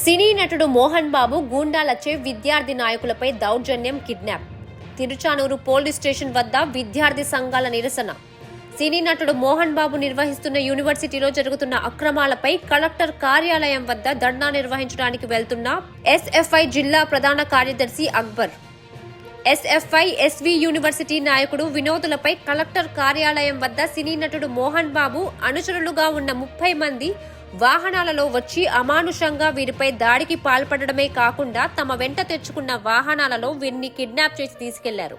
సినీ నటుడు మోహన్ బాబు గూండాలచే విద్యార్థి నాయకులపై దౌర్జన్యం, కిడ్నాప్. తిరుచానూరు పోలీస్ స్టేషన్ వద్ద విద్యార్థి సంఘాల నిరసన. సినీ నటుడు మోహన్ బాబు నిర్వహిస్తున్న యూనివర్సిటీలో జరుగుతున్న అక్రమాలపై కలెక్టర్ కార్యాలయం వద్ద ధర్నా నిర్వహించడానికి వెళ్తున్న ఎస్ఎఫ్ఐ జిల్లా ప్రధాన కార్యదర్శి అక్బర్, ఎస్ఎఫ్ఐ ఎస్వి యూనివర్సిటీ నాయకుడు వినోదులపై కలెక్టర్ కార్యాలయం వద్ద సినీ నటుడు మోహన్ బాబు అనుచరులుగా ఉన్న 30 మంది వాహనాలలో వచ్చి అమానుషంగా వీరిపై దాడికి పాల్పడడమే కాకుండా తమ వెంట తెచ్చుకున్న వాహనాలలో వీరిని కిడ్నాప్ చేసి తీసుకెళ్లారు.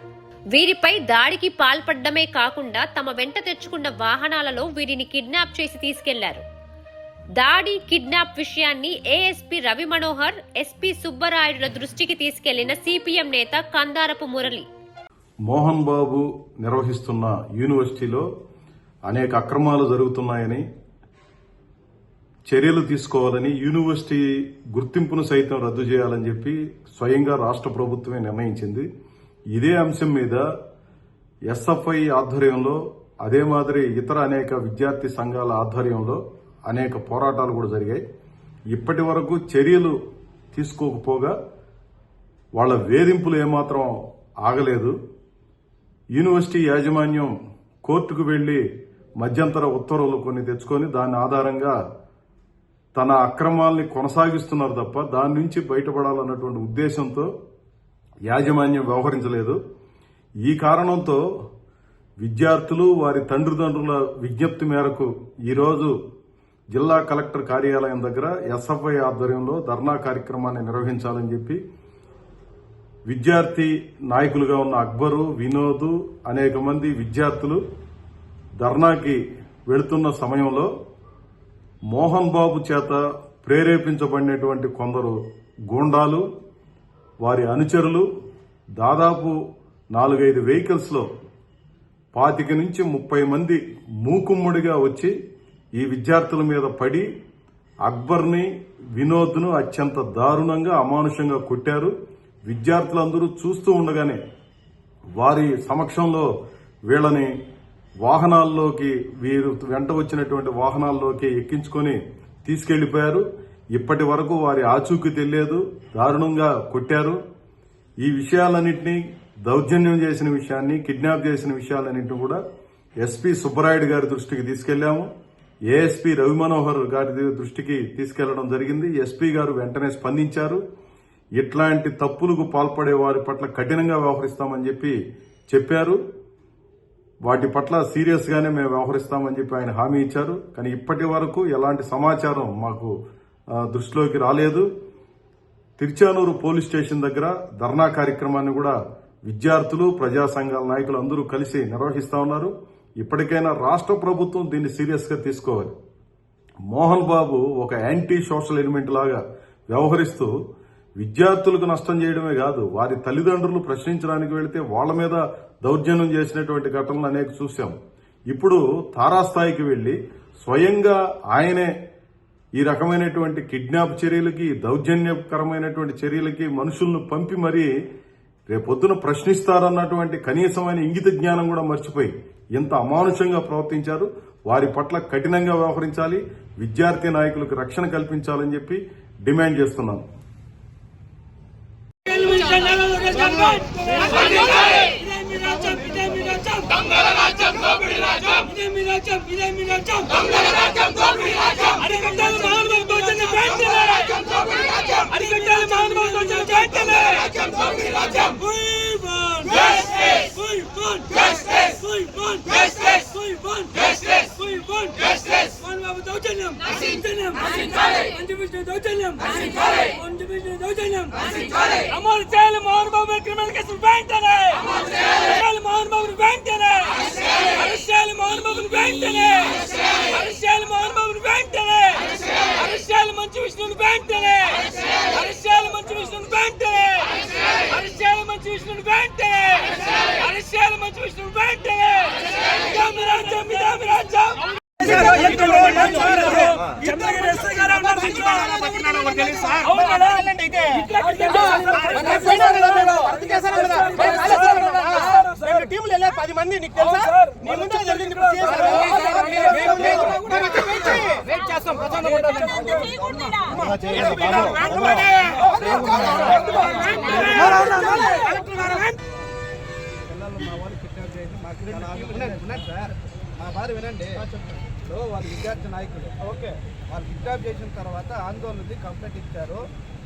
వీరిపై దాడికి పాల్పడడమే కాకుండా తమ వెంట తెచ్చుకున్న వాహనాలలో వీరిని కిడ్నాప్ చేసి తీసుకెళ్లారు. దాడి, కిడ్నాప్ విషయాన్ని ఏఎస్పీ రవి మనోహర్, ఎస్పీ సుబ్బరాయుడుల దృష్టికి తీసుకెళ్లిన సిపిఎం నేత కందారపు మురళి. మోహన్ బాబు నిర్వహిస్తున్న యూనివర్సిటీలో అనేక అక్రమాలు జరుగుతున్నాయని, చర్యలు తీసుకోవాలని, యూనివర్సిటీ గుర్తింపును సైతం రద్దు చేయాలని చెప్పి స్వయంగా రాష్ట్ర ప్రభుత్వమే నిర్ణయించింది. ఇదే అంశం మీద ఎస్ఎఫ్ఐ ఆధ్వర్యంలో, అదే మాదిరి ఇతర అనేక విద్యార్థి సంఘాల ఆధ్వర్యంలో అనేక పోరాటాలు కూడా జరిగాయి. ఇప్పటి వరకు చర్యలు తీసుకోకపోగా వాళ్ళ వేధింపులు ఏమాత్రం ఆగలేదు. యూనివర్సిటీ యాజమాన్యం కోర్టుకు వెళ్లి మధ్యంతర ఉత్తర్వులు కొన్ని తెచ్చుకొని దాని ఆధారంగా తన అక్రమాల్ని కొనసాగిస్తున్నారు తప్ప దాని నుంచి బయటపడాలన్నటువంటి ఉద్దేశంతో యాజమాన్యం వ్యవహరించలేదు. ఈ కారణంతో విద్యార్థులు, వారి తండ్రిదండ్రుల విజ్ఞప్తి మేరకు ఈరోజు జిల్లా కలెక్టర్ కార్యాలయం దగ్గర ఎస్ఎఫ్ఐ ఆధ్వర్యంలో ధర్నా కార్యక్రమాన్ని నిర్వహించాలని చెప్పి విద్యార్థి నాయకులుగా ఉన్న అక్బరు, వినోద్, అనేక మంది విద్యార్థులు ధర్నాకి వెళుతున్న సమయంలో మోహన్ బాబు చేత ప్రేరేపించబడినటువంటి కొందరు గూండాలు, వారి అనుచరులు దాదాపు 4-5 వెహికల్స్ లో 25 నుంచి 30 మంది మూకుమ్మడిగా వచ్చి ఈ విద్యార్థుల మీద పడి అక్బర్ని, వినోద్ను అత్యంత దారుణంగా, అమానుషంగా కొట్టారు. విద్యార్థులందరూ చూస్తూ ఉండగానే వారి సమక్షంలో వీళ్ళని వాహనాల్లోకి, వీరు వెంట వచ్చినటువంటి వాహనాల్లోకి ఎక్కించుకొని తీసుకెళ్లిపోయారు. ఇప్పటి వరకు వారి ఆచూకీ తెలియదు, దారుణంగా కొట్టారు. ఈ విషయాలన్నింటినీ, దౌర్జన్యం చేసిన విషయాన్ని, కిడ్నాప్ చేసిన విషయాలన్నింటినీ కూడా ఎస్పీ సుబ్బరాయుడు గారి దృష్టికి తీసుకెళ్లాము. ఏఎస్పీ రవి మనోహర్ గారి దృష్టికి తీసుకెళ్లడం జరిగింది. ఎస్పీ గారు వెంటనే స్పందించారు. ఇట్లాంటి తప్పులకు పాల్పడే వారి పట్ల కఠినంగా వ్యవహరిస్తామని చెప్పారు. వాటి పట్ల సీరియస్ గానే మేము వ్యవహరిస్తామని చెప్పి ఆయన హామీ ఇచ్చారు. కానీ ఇప్పటి వరకు ఎలాంటి సమాచారం మాకు దృష్టిలోకి రాలేదు. తిరుచానూరు పోలీస్ స్టేషన్ దగ్గర ధర్నా కార్యక్రమాన్ని కూడా విద్యార్థులు, ప్రజా సంఘాల నాయకులు అందరూ కలిసి నిర్వహిస్తా ఉన్నారు. ఇప్పటికైనా రాష్ట్ర ప్రభుత్వం దీన్ని సీరియస్ గా తీసుకోవాలి. మోహన్ బాబు ఒక యాంటీ సోషల్ ఎలిమెంట్ లాగా వ్యవహరిస్తూ విద్యార్థులకు నష్టం చేయడమే కాదు, వారి తల్లిదండ్రులు ప్రశ్నించడానికి వెళితే వాళ్ళ మీద దౌర్జన్యం చేసినటువంటి ఘటనలు అనేక చూశాం. ఇప్పుడు తారాస్థాయికి వెళ్లి స్వయంగా ఆయనే ఈ రకమైనటువంటి కిడ్నాప్ చర్యలకి, దౌర్జన్యకరమైనటువంటి చర్యలకి మనుషులను పంపి మరీ రేపొద్దున ప్రశ్నిస్తారన్నటువంటి కనీసమైన ఇంగిత జ్ఞానం కూడా మర్చిపోయి ఎంత అమానుషంగా ప్రవర్తించారు. వారి పట్ల కఠినంగా వ్యవహరించాలి, విద్యార్థి నాయకులకు రక్షణ కల్పించాలని చెప్పి డిమాండ్ చేస్తున్నాం. అమలు చేయాలి మోహన్ బాబు క్రిమినల్ కేసులు వెంటనే, మోహన్ బాబుని వెంటనే అరెస్ట్ చేయాలి, మోహన్ బాబుని వెంటనే అరెస్ట్ చేయాలి, మోహన్ బాబుని వెంటనే అరెస్ట్ చేయాలి, మంచి విష్ణుని వెంటనే అరెస్ట్ చేయాలి, మంచి విష్ణుని వెంటనే అరెస్ట్ చేయాలి, మంచి విష్ణుని వెంటనే అరెస్ట్ చేయాలి, మంచి విష్ణుని వెంటనే. ఇదామి రాజ్యం, ఇదామి రాజ్యం. టీంలు 10 మంది నీకు తెలుసా? నీ ముందు జరిగింది. వెయిట్ చేస్తాం. మా వాళ్ళు కిడ్నాప్ చేసి మాకు వినండి సార్, మా బాధ వినండి. ఇప్పుడు వాళ్ళు విద్యార్థి నాయకులు, ఓకే, వాళ్ళు కిడ్నాప్ చేసిన తర్వాత ఆందోళనది కంప్లైంట్ ఇచ్చారు,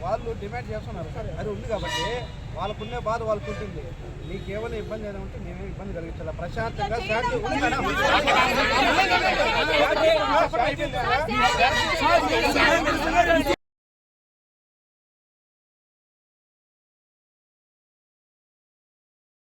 వాళ్ళు డిమాండ్ చేస్తున్నారు. అది ఉంది కాబట్టి వాళ్ళకున్నే బాధ వాళ్ళకు ఉంటుంది. మీకు ఏమైనా ఇబ్బంది ఏదైనా ఉంటే మేమే ఇబ్బంది కలిగించాలి. ప్రశాంతంగా శాంతి